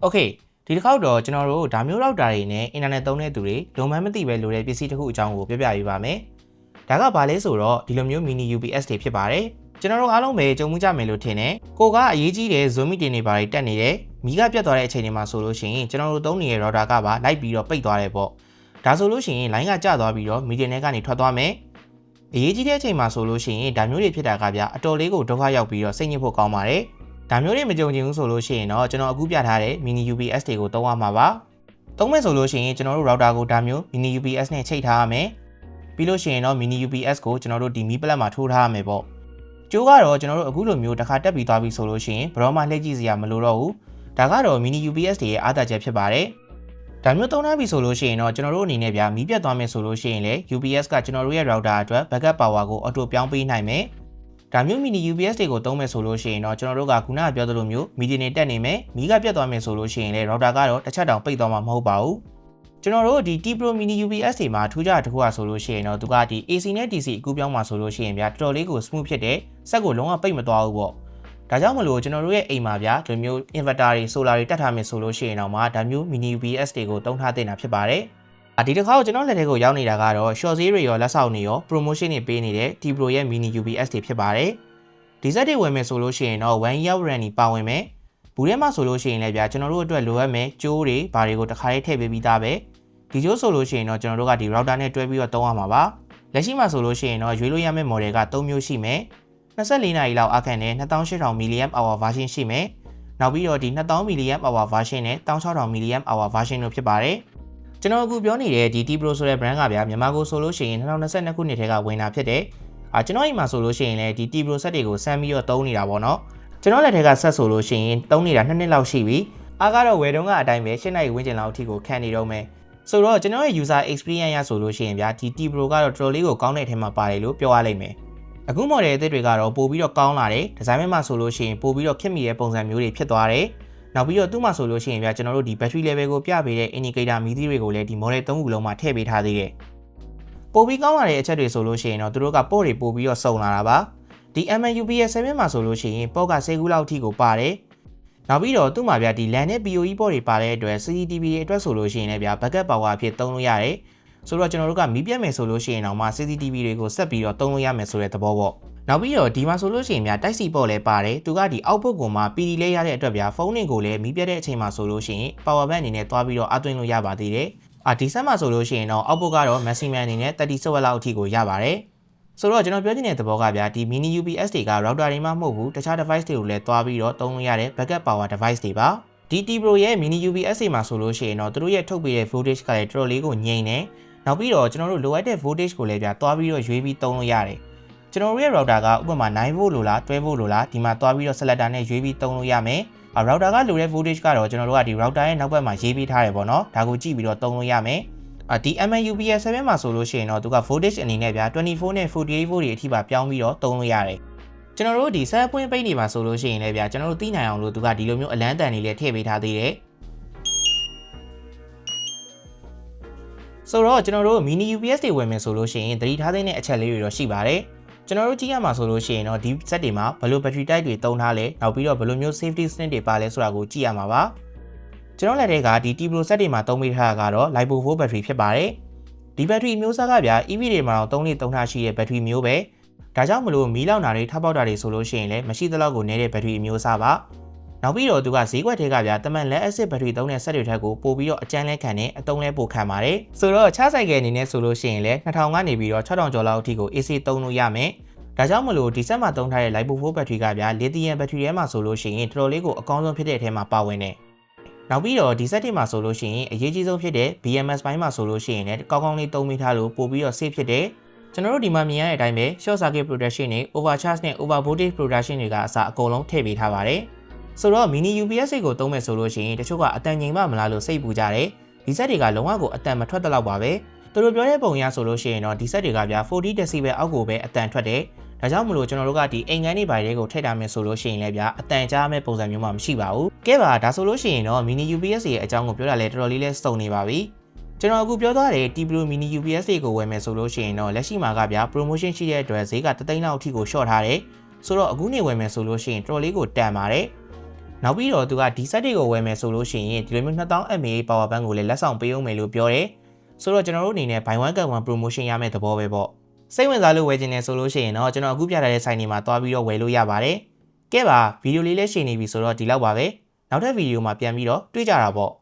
Okay ဒီတစ်ခေါက်တော့ကျွန်တော်တို့ဒါမျိုး router တွေနဲ့ internet သုံးတဲ့သူတွေလုံမှန်းမသိပဲလိုတဲ့ပစ္စည်းတစ်ခုအကြောင်းကိုပြောပြပေးပါမယ်။ဒါကဘာလဲဆိုတော့ဒီလိုမျိုး mini UPS တွေဖြစ်ပါတယ်။ကျွန်တော်တို့အားလုံးပဲကြုံမှုကြမယ်လို့ထင်တယ်။ကိုကအရေးကြီးတဲ့ Zoom meeting တွေဘာတွေတက်နေတယ်။မိကပြတ်သွားတဲ့အချိန်တွေမှာဆိုလို့ရှိရင်ကျွန်တော်တို့သုံးနေတဲ့ router ကပါလိုက်ပြီးတော့ပိတ်သွားတယ်ပေါ့။ဒါဆိုလို့ရှိရင် line ကကျသွားပြီးတော့ meeting တွေကနေထွက်သွားမယ်။အရေးကြီးတဲ့အချိန်မှာဆိုလို့ရှိရင်ဒါမျိုးတွေဖြစ်တာကဗျအတော်လေးကိုဒုက္ခရောက်ပြီးတော့စိတ်ညစ်ဖို့ကောင်းပါတယ်။ဒါမျိုးတွေမကြုံချင်ဘူးဆိုလို့ရှိရင်တော့ကျွန်တော်အခုပြထားတဲ့ mini UPS တွေကိုသုံးရမှာပါ။သုံးမယ်ဆိုလို့ရှိရင်ကျွန်တော်တို့ router ကိုဒါမျိုး mini UPS နဲ့ချိတ်ထားရမယ်။ပြီးလို့ရှိရင်တော့ mini UPS ကိုကျွန်တော်တို့ဒီမီးပလက်မှာထိုးထားရမယ်ပေါ့။ကျိုးကတော့ကျွန်တော်တို့အခုလိုမျိုးတစ်ခါတက်ပြီးသွားပြီဆိုလို့ရှိရင်ဘယ်တော့မှလှည့်ကြည့်စရာမလိုတော့ဘူး။ဒါကတော့ mini UPS တွေရဲ့အားသာချက်ဖြစ်ပါတယ်။ဒါမျိုးသုံးထားပြီဆိုလို့ရှိရင်တော့ကျွန်တော်တို့အနေနဲ့ဗျာမီးပြတ်သွားမယ်ဆိုလို့ရှိရင်လေ UPS ကကျွန်တော်တို့ရဲ့ router အတွက် backup power ကို auto ပြောင်းပေးနိုင်မယ်။ဒါမျိုး mini UPS တွေကိုသုံးမယ်ဆိုလို့ရှိရင်တော့ကျွန်တော်တို့ကခုနကပြောသလိုမျိုးမီဒီနေတက်နေမယ်မီးကပြတ်သွားမယ်ဆိုလို့ရှိရင်လေ router ကတော့တစ်ချက်တောင်ပိတ်သွားမှာမဟုတ်ပါဘူးကျွန်တော်တို့ဒီ T-Pro mini UPS တွေမှာထူးခြားတစ်ခုอ่ะဆိုလို့ရှိရင်တော့သူကဒီ AC နဲ့ DC အကူပြောင်းမှာဆိုလို့ရှိရင်ဗျာတော်တော်လေးကို smooth ဖြစ်တဲ့စက်ကိုလုံးဝပိတ်မသွားဘူးပေါ့ဒါကြောင့်မလို့ကျွန်တော်တို့ရဲ့အိမ်မှာဗျာဒီမျိုး inverter တွေ solar တွေတက်ထားမယ်ဆိုလို့ရှိရင်တော့မှဒါမျိုး mini UPS တွေကိုသုံးထားသင့်တာဖြစ်ပါတယ်ဒီတစ်ခါကျွန်တော်လက်ထဲကိုရောက်နေတာကတော့ short sale တွေရောလက်ဆောင်တွေရော promotion တွေပေးနေတဲ့ T-Pro ရဲ့ mini UPS တွေဖြစ်ပါတယ်ဒီဇက်တွေဝင်မယ်ဆိုလို့ရှိရင်တော့1 year warranty ပါဝင်မယ်ဘူးထဲမှာဆိုလို့ရှိရင်လည်းဗျာကျွန်တော်တို့အတွက်လိုအပ်မယ်ကြိုးတွေဘာတွေကိုတစ်ခါလေးထည့်ပေးပြီးသားပဲဒီကြိုးဆိုလို့ရှိရင်တော့ကျွန်တော်တို့ကဒီ router နဲ့တွဲပြီးတော့သုံးရမှာပါလက်ရှိမှာဆိုလို့ရှိရင်တော့ရွေးလို့ရမယ့် model က3မျိုးရှိမယ်24နာရီလောက်အခန့်နဲ့ 2800 mAh version ရှိမယ်နောက်ပြီးတော့ဒီ2000 mAh version နဲ့16000 mAh version တို့ဖြစ်ပါတယ်ကျွန်တော်အခုပြောနေတဲ့ဒီ T-Pro ဆိုတဲ့ brand ကဗျာမြန်မာကိုဆိုလို့ရှိရင်2022ခုနှစ်ထဲကဝင်လာဖြစ်တယ်ကျွန်တော်အိမ်မှာဆိုလို့ရှိရင်လည်းဒီ T-Pro ဆက်တွေကိုစမ်းပြီးတော့သုံးနေတာပေါ့နော်ကျွန်တော်လက်ထက်ကဆက်ဆိုလို့ရှိရင်သုံးနေတာ2နှစ်လောက်ရှိပြီအားကတော့ဝယ်တုန်းကအတိုင်းပဲ8နိုင်ဝန်းကျင်လောက်အထိကိုခံနေတော့မယ်ဆိုတော့ကျွန်တော်ရဲ့ user experience ရဆိုလို့ရှိရင်ဗျာဒီ T-Pro ကတော့တော်တော်လေးကိုကောင်းတဲ့အထက်မှာပါတယ်လို့ပြောရလိမ့်မယ်အခု model အသစ်တွေကတော့ပို့ပြီးတော့ကောင်းလာတယ်ဒီဇိုင်းမှာဆိုလို့ရှိရင်ပို့ပြီးတော့ခက်မိတဲ့ပုံစံမျိုးတွေဖြစ်သွားတယ်နောက်ပြီးတော့သူ့မှာဆိုလို့ရှိရင်ဗျာကျွန်တော်တို့ဒီ battery level ကိုပြပေးတဲ့ indicator မီးသီးတွေကိုလည်းဒီ model 3ခုလုံးမှာထည့်ပေးထားသေးတယ်ပို့ပြီးကောင်းလာတဲ့အချက်တွေဆိုလို့ရှိရင်တော့သူတို့ကပေါ့တွေပို့ပြီးတော့စုံလာတာပါဒီ MUPS 7မှာဆိုလို့ရှိရင်ပေါ့က10ခုလောက်အထိကိုပါတယ်နောက်ပြီးတော့သူ့မှာဗျာဒီ LAN နဲ့ PoE ပေါ့တွေပါတဲ့အတွက် CCTV တွေအတွက်ဆိုလို့ရှိရင်လည်းဗျာ backup power အဖြစ်သုံးလို့ရတယ်ဆိုတော့ကျွန်တော်တို့ကမီးပြတ်မယ်ဆိုလို့ရှိရင်တော့မှ CCTV တွေကိုဆက်ပြီးတော့သုံးလို့ရမယ်ဆိုတဲ့သဘောပေါ့နောက်ပြီးတော့ဒီမှာဆိုလို့ရှိရင်ဗျာတိုက်စီပေါ့လည်းပါတယ်သူကဒီ output ကိုမှ PD လဲရတဲ့အတွက်ဗျာဖုန်းတွေကိုလည်းမီးပြတ်တဲ့အချိန်မှာဆိုလို့ရှိရင် power bank အနေနဲ့တွားပြီးတော့အသွင်းလို့ရပါသေးတယ်ဒီဆက်မှာဆိုလို့ရှိရင်တော့ output ကတော့ maximum အနေနဲ့30 watt လောက်အထိကိုရပါတယ်ဆိုတော့ကျွန်တော်ပြောချင်တဲ့သဘောကဗျာဒီ mini UPS တွေက router တွေမှမဟုတ်ဘူးတခြား device တွေကိုလည်းတွားပြီးတော့သုံးလို့ရတဲ့ backup power device တွေပါဒီ T-Pro ရဲ့ mini UPS တွေမှာဆိုလို့ရှိရင်တော့သူတို့ရဲ့ထုတ်ပေးတဲ့ voltage ကလည်းတော်တော်လေးကိုငြိမ်တယ်နောက်ပြီးတော့ကျွန်တော်တို့လိုအပ်တဲ့ voltage ကိုလည်းဗျာတွားပြီးတော့ရွေးပြီးသုံးလို့ရတယ်ကျွန်တော်တို့ရဲ့ router ကဥပမာ 9V လို့လား 12V လို့လားဒီမှာတွားပြီးတော့ selector နဲ့ရွေးပြီးသုံးလို့ရမယ်router ကလိုတဲ့ voltage ကတော့ကျွန်တော်တို့ကဒီ router ရဲ့နောက်ဘက်မှာရေးပေးထားတယ်ပေါ့နော်ဒါကိုကြည့်ပြီးတော့သုံးလို့ရမယ်ဒီ MUPS 7မှာဆိုလို့ရှိရင်တော့သူက voltage အနေနဲ့ဗျာ24နဲ့ 48V တွေအထိပါပြောင်းပြီးတော့သုံးလို့ရတယ်ကျွန်တော်တို့ဒီ set point ပိတ်နေမှာဆိုလို့ရှိရင်လည်းဗျာကျွန်တော်တို့သိနိုင်အောင်လို့သူကဒီလိုမျိုးအလန်းတန်လေးလည်းထည့်ပေးထားသေးတယ်ဆိုတော့ကျွန်တော်တို့ mini UPS တွေဝယ်မယ်ဆိုလို့ရှိရင်သတိထားသင့်တဲ့အချက်လေးတွေတော့ရှိပါတယ်ကျွန်တော်တို့ကြည့်ရမှာဆိုလို့ရှိရင်တော့ဒီ set တွေမှာဘယ်လို battery type တွေသုံးထားလဲနောက်ပြီးတော့ဘယ်လိုမျိုး safety stint တွေပါလဲဆိုတာကိုကြည့်ရမှာပါကျွန်တော်လက်ထဲကဒီ T-Pro set တွေမှာသုံးပေးထားတာကတော့ LiPo 4 battery ဖြစ်ပါတယ်ဒီ battery မျိုးစားကဗျာ EV တွေမှာတော့သုံးထားရှိတဲ့ battery မျိုးပဲဒါကြောင့်မလို့မီးလောင်တာတွေထပ်ပေါက်တာတွေဆိုလို့ရှိရင်လည်းမရှိသလောက်ကိုနည်းတဲ့ battery မျိုးစားပါနောက်ပြီးတော့သူကဈေးကွက်ထဲကဗျာတမန် lead acid battery သုံးတဲ့ set တွေထက်ကိုပို့ပြီးတော့အကျန်းလဲခံနဲ့အတုံးလဲပို့ခံပါတယ်ဆိုတော့ချဆိုင်ကယ်အနေနဲ့ဆိုလို့ရှိရင်လည်း2000ကနေပြီးတော့6000ကျော်လောက်အထိကို AC သုံးလို့ရမယ်ဒါကြောင့်မလို့ဒီ set မှာသုံးထားတဲ့ LiPo 4 battery ကဗျာ lithium battery ထဲမှာဆိုလို့ရှိရင်တော်တော်လေးကိုအကောင်းဆုံးဖြစ်တဲ့အထဲမှာပါဝင်တယ်နောက်ပြီးတော့ဒီ set တွေမှာဆိုလို့ရှိရင်အရေးကြီးဆုံးဖြစ်တဲ့ BMS ဘိုင်းမှာဆိုလို့ရှိရင်လည်းကောင်းကောင်းလေးသုံးမိထားလို့ပို့ပြီးတော့ safe ဖြစ်တယ်ကျွန်တော်တို့ဒီမှာမြင်ရတဲ့အတိုင်းပဲ short circuit protection တွေ overcharge နဲ့ over voltage protection တွေကအစအကုန်လုံးထည့်ပေးထားပါတယ်ဆိုတော့ mini UPS ကိုသုံးမယ်ဆိုလို့ရှိရင်တချို့ကအတန်ငိမ်မလားလို့စိတ်ပူကြတယ်ဒီ set တွေကလုံးဝကိုအတန်မထွက်တော့ပါပဲသူတို့ပြောတဲ့ပုံရဆိုလို့ရှိရင်တော့ဒီ set တွေကဗျာ40 decibel အောက်ကိုပဲအတန်ထွက်တယ်ဒါကြောင့်မလို့ကျွန်တော်တို့ကဒီအိမ်ငန်းတွေပိုင်းတွေကိုထည့်ထားမယ်ဆိုလို့ရှိရင်လည်းဗျာအတန်ကြားမဲ့ပုံစံမျိုးမှမရှိပါဘူးကဲပါဒါဆိုလို့ရှိရင်တော့ mini UPS ရဲ့အကြောင်းကိုပြောတာလဲတော်တော်လေးလဲစုံနေပါပြီကျွန်တော်အခုပြောသွားတဲ့ T-Pro mini UPS တွေကိုဝယ်မယ်ဆိုလို့ရှိရင်တော့လက်ရှိမှာကဗျာ promotion ရှိတဲ့အတွက်ဈေးက3သိန်းလောက်အထိကို short ထားတယ်ဆိုတော့အခုနေဝယ်မယ်ဆိုလို့ရှိရင်တော်တော်လေးကိုတန်ပါတယ် နောက်ပြီးတော့သူကဒီ set တွေကိုဝယ်မယ်ဆိုလို့ရှိရင်ဒီလိုမျိုး2000 mAh power bank ကိုလည်းလက်ဆောင်ပေးအောင်မယ်လို့ပြောတယ်ဆိုတော့ကျွန်တော်တို့အနေနဲ့ buy one get one promotion ရမယ့်သဘောပဲပေါ့စိတ်ဝင်စားလို့ဝယ်ခြင်းနဲ့ဆိုလို့ရှိရင်တော့ကျွန်တော်အခုပြထားတဲ့ site တွေမှာတွားပြီးတော့ဝယ်လို့ရပါတယ်ကဲပါဗီဒီယိုလေးလည်းရှင်းနေပြီဆိုတော့ဒီလောက်ပါပဲနောက်ထပ်ဗီဒီယိုမှာပြန်ပြီးတော့တွေ့ကြတာပေါ့